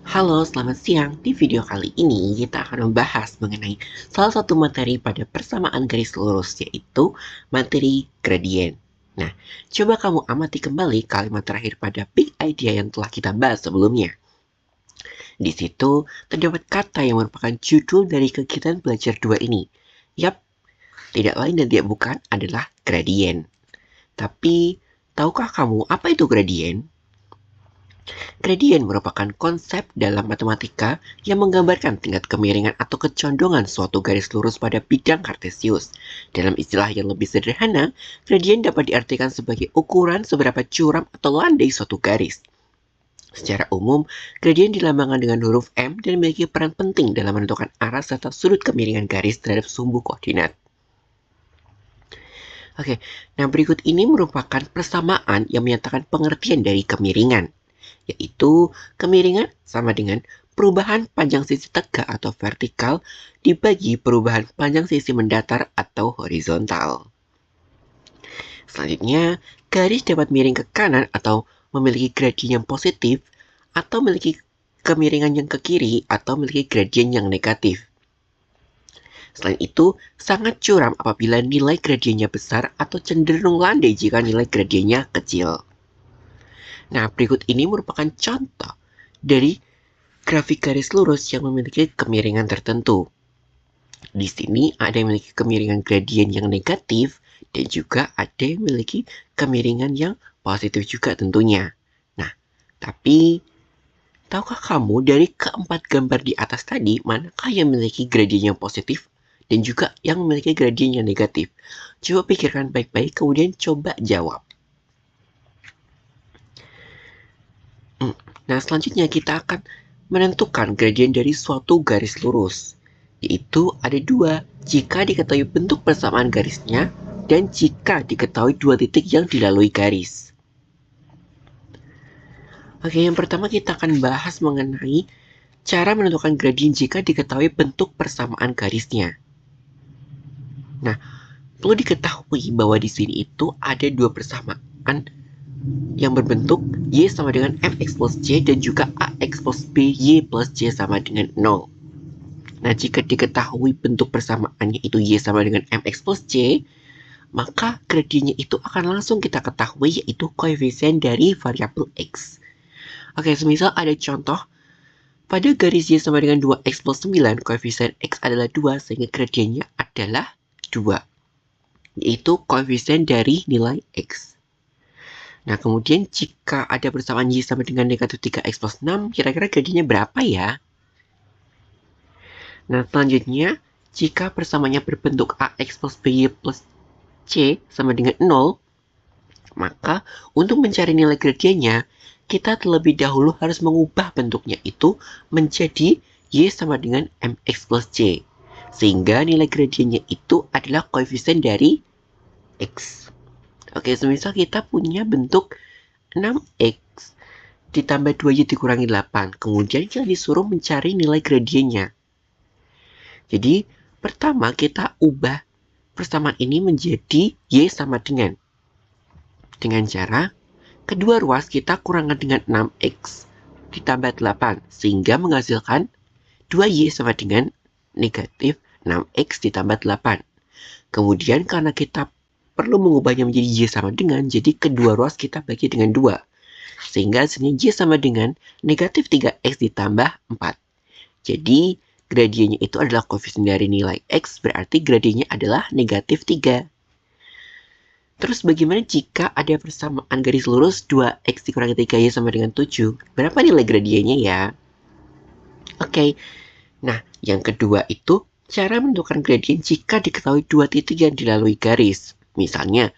Halo, selamat siang. Di video kali ini kita akan membahas mengenai salah satu materi pada persamaan garis lurus, yaitu materi gradien. Nah, coba kamu amati kembali kalimat terakhir pada big idea yang telah kita bahas sebelumnya. Di situ terdapat kata yang merupakan judul dari kegiatan belajar 2 ini. Yap, tidak lain dan tidak bukan adalah gradien. Tapi, tahukah kamu apa itu gradien? Gradien merupakan konsep dalam matematika yang menggambarkan tingkat kemiringan atau kecondongan suatu garis lurus pada bidang kartesius. Dalam istilah yang lebih sederhana, gradien dapat diartikan sebagai ukuran seberapa curam atau landai suatu garis. Secara umum, gradien dilambangkan dengan huruf M dan memiliki peran penting dalam menentukan arah serta sudut kemiringan garis terhadap sumbu koordinat. Oke, nah berikut ini merupakan persamaan yang menyatakan pengertian dari kemiringan, yaitu kemiringan sama dengan perubahan panjang sisi tegak atau vertikal dibagi perubahan panjang sisi mendatar atau horizontal. Selanjutnya, garis dapat miring ke kanan atau memiliki gradien yang positif atau memiliki kemiringan yang ke kiri atau memiliki gradien yang negatif. Selain itu, sangat curam apabila nilai gradiennya besar atau cenderung landai jika nilai gradiennya kecil. Nah, berikut ini merupakan contoh dari grafik garis lurus yang memiliki kemiringan tertentu. Di sini ada yang memiliki kemiringan gradien yang negatif dan juga ada yang memiliki kemiringan yang positif juga tentunya. Nah, tapi tahukah kamu dari keempat gambar di atas tadi, manakah yang memiliki gradien yang positif dan juga yang memiliki gradien yang negatif? Coba pikirkan baik-baik, kemudian coba jawab. Nah, selanjutnya kita akan menentukan gradien dari suatu garis lurus, yaitu ada dua, jika diketahui bentuk persamaan garisnya dan jika diketahui dua titik yang dilalui garis. Oke, yang pertama kita akan bahas mengenai cara menentukan gradien jika diketahui bentuk persamaan garisnya. Nah, perlu diketahui bahwa di sini itu ada dua persamaan yang berbentuk Y sama dengan MX plus C dan juga AX plus B Y plus C sama dengan 0. Nah, jika diketahui bentuk persamaannya itu Y sama dengan MX plus C, maka gradiennya itu akan langsung kita ketahui, yaitu koefisien dari variabel X. Oke, semisal ada contoh, pada garis Y sama dengan 2X plus 9, koefisien X adalah 2, sehingga gradiennya adalah 2, yaitu koefisien dari nilai X. Nah, kemudian jika ada persamaan Y sama dengan negatif 3X plus 6, kira-kira gradiennya berapa ya? Nah, selanjutnya, jika persamaannya berbentuk AX plus BY plus C sama dengan 0, maka untuk mencari nilai gradiennya, kita terlebih dahulu harus mengubah bentuknya itu menjadi Y sama dengan MX plus C. Sehingga nilai gradiennya itu adalah koefisien dari X. Oke, semisal kita punya bentuk 6X ditambah 2Y dikurangi 8. Kemudian kita disuruh mencari nilai gradiennya. Jadi, pertama kita ubah persamaan ini menjadi Y sama dengan cara kedua ruas kita kurangkan dengan 6X ditambah 8, sehingga menghasilkan 2Y sama dengan negatif 6X ditambah 8. Kemudian karena kita perlu mengubahnya menjadi Y sama dengan, jadi kedua ruas kita bagi dengan 2. Sehingga hasilnya Y sama dengan negatif 3X ditambah 4. Jadi gradiennya itu adalah koefisien dari nilai X, berarti gradiennya adalah negatif 3. Terus bagaimana jika ada persamaan garis lurus 2X dikurangi 3Y sama dengan 7? Berapa nilai gradiennya ya? Oke, nah yang kedua itu cara menentukan gradien jika diketahui dua titik yang dilalui garis. Misalnya,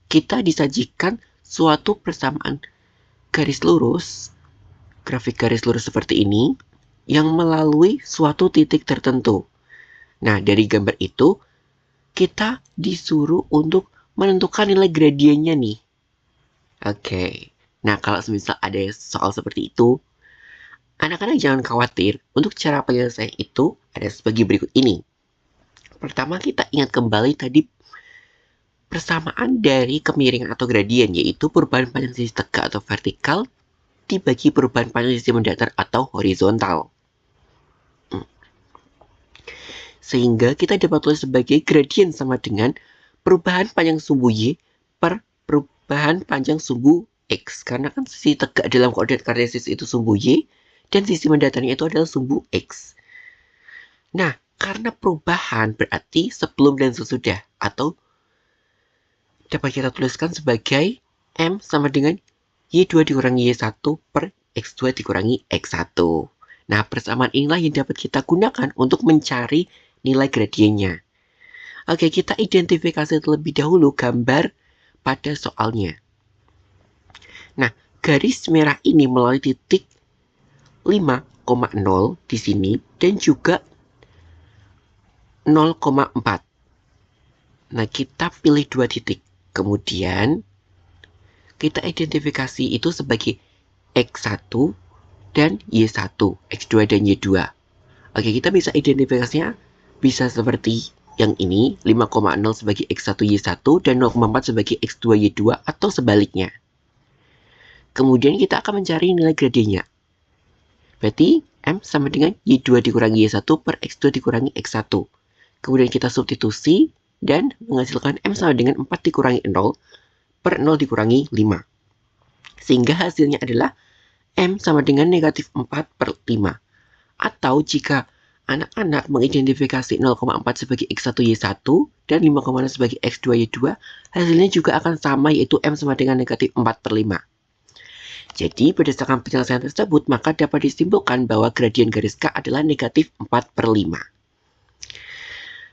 kita disajikan suatu persamaan garis lurus, grafik garis lurus seperti ini, yang melalui suatu titik tertentu. Nah, dari gambar itu, kita disuruh untuk menentukan nilai gradiennya nih. Oke, nah kalau misal ada soal seperti itu, anak-anak jangan khawatir, untuk cara penyelesaian itu ada sebagai berikut ini. Pertama, kita ingat kembali tadi persamaan dari kemiringan atau gradien, yaitu perubahan panjang sisi tegak atau vertikal dibagi perubahan panjang sisi mendatar atau horizontal. Sehingga kita dapat tulis sebagai gradien sama dengan perubahan panjang sumbu Y per perubahan panjang sumbu X. Karena kan sisi tegak dalam koordinat kartesis itu sumbu Y, dan sisi mendatarnya itu adalah sumbu X. Nah, karena perubahan berarti sebelum dan sesudah, atau dapat kita tuliskan sebagai M sama dengan Y2 dikurangi Y1 per X2 dikurangi X1. Nah, persamaan inilah yang dapat kita gunakan untuk mencari nilai gradiennya. Oke, kita identifikasi terlebih dahulu gambar pada soalnya. Nah, garis merah ini melalui titik 5,0 di sini dan juga 0,4. Nah, kita pilih dua titik. Kemudian kita identifikasi itu sebagai X1 dan Y1, X2 dan Y2. Oke, kita bisa identifikasinya bisa seperti yang ini, 5,0 sebagai X1 Y1 dan 0,4 sebagai X2 Y2 atau sebaliknya. Kemudian kita akan mencari nilai gradiennya. Berarti M sama dengan Y2 dikurangi Y1 per X2 dikurangi X1. Kemudian kita substitusi dan menghasilkan M sama dengan 4 dikurangi 0 per 0 dikurangi 5. Sehingga hasilnya adalah M sama dengan negatif 4 per 5. Atau jika anak-anak mengidentifikasi 0,4 sebagai X1 Y1 dan 5,0 sebagai X2 Y2, hasilnya juga akan sama, yaitu M sama dengan negatif 4 per 5. Jadi berdasarkan penyelesaian tersebut, maka dapat disimpulkan bahwa gradien garis K adalah negatif 4 per 5.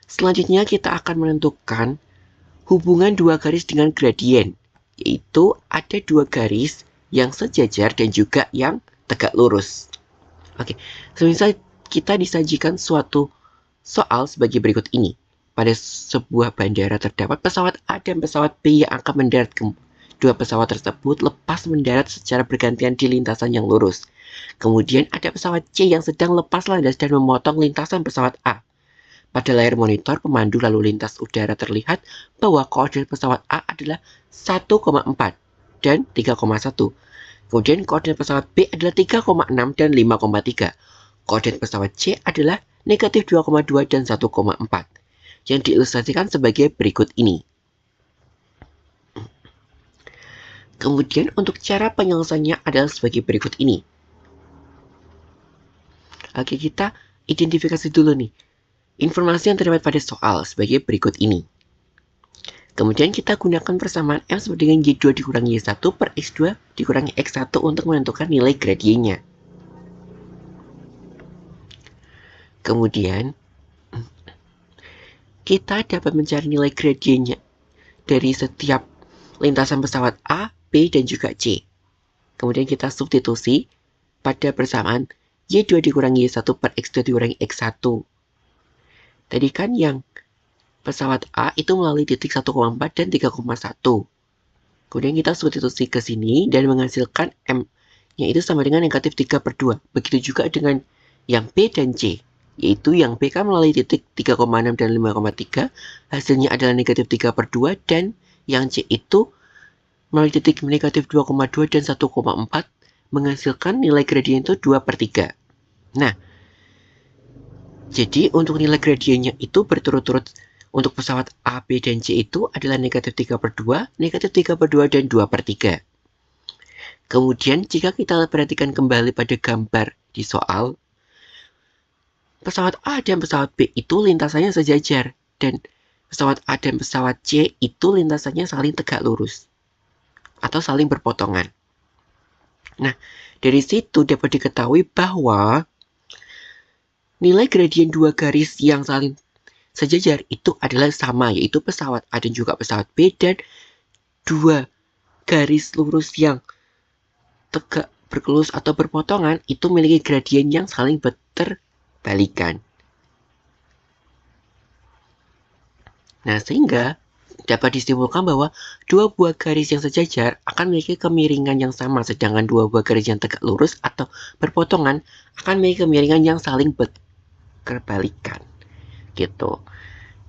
Selanjutnya kita akan menentukan hubungan dua garis dengan gradien, yaitu ada dua garis yang sejajar dan juga yang tegak lurus. Oke, semisal kita disajikan suatu soal sebagai berikut ini. Pada sebuah bandara terdapat pesawat A dan pesawat B yang akan mendarat. Dua pesawat tersebut lepas mendarat secara bergantian di lintasan yang lurus. Kemudian ada pesawat C yang sedang lepas landas dan memotong lintasan pesawat A. Pada layar monitor pemandu lalu lintas udara terlihat bahwa koordinat pesawat A adalah 1,4 dan 3,1. Kemudian koordinat pesawat B adalah 3,6 dan 5,3. Koordinat pesawat C adalah negatif 2,2 dan 1,4. Yang diilustrasikan sebagai berikut ini. Kemudian untuk cara penyelesaiannya adalah sebagai berikut ini. Oke, kita identifikasi dulu nih informasi yang terdapat pada soal sebagai berikut ini. Kemudian kita gunakan persamaan M sama dengan Y2 dikurangi Y1 per X2 dikurangi X1 untuk menentukan nilai gradiennya. Kemudian kita dapat mencari nilai gradiennya dari setiap lintasan pesawat A, B, dan juga C. Kemudian kita substitusi pada persamaan Y2 dikurangi Y1 per X2 dikurangi X1. Tadi kan yang pesawat A itu melalui titik 1,4 dan 3,1. Kemudian kita substitusi ke sini dan menghasilkan M-nya itu sama dengan negatif 3 per 2. Begitu juga dengan yang B dan C. Yaitu yang B kan melalui titik 3,6 dan 5,3. Hasilnya adalah negatif 3 per 2. Dan yang C itu melalui titik negatif 2,2 dan 1,4. Menghasilkan nilai gradien itu 2 per 3. Nah, jadi untuk nilai gradiennya itu berturut-turut. Untuk pesawat A, B, dan C itu adalah negatif 3 per 2, negatif 3 per 2, dan 2 per 3. Kemudian jika kita perhatikan kembali pada gambar di soal, pesawat A dan pesawat B itu lintasannya sejajar, dan pesawat A dan pesawat C itu lintasannya saling tegak lurus, atau saling berpotongan. Nah, dari situ dapat diketahui bahwa nilai gradien dua garis yang saling sejajar itu adalah sama, yaitu pesawat A dan juga pesawat B, dan dua garis lurus yang tegak berkelurus atau berpotongan itu memiliki gradien yang saling berbalikan. Nah, sehingga dapat disimpulkan bahwa dua buah garis yang sejajar akan memiliki kemiringan yang sama, sedangkan dua buah garis yang tegak lurus atau berpotongan akan memiliki kemiringan yang saling berbalikan. Gitu.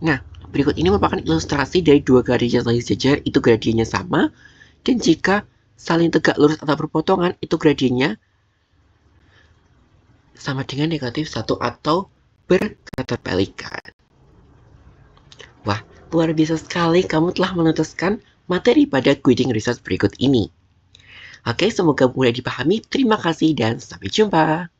Nah, berikut ini merupakan ilustrasi dari dua garis yang saling sejajar, itu gradiennya sama, dan jika saling tegak lurus atau berpotongan, itu gradiennya sama dengan negatif 1 atau berketerbalikan. Wah, luar biasa sekali kamu telah menuntaskan materi pada Quidding Research berikut ini. Oke, semoga mudah dipahami. Terima kasih dan sampai jumpa.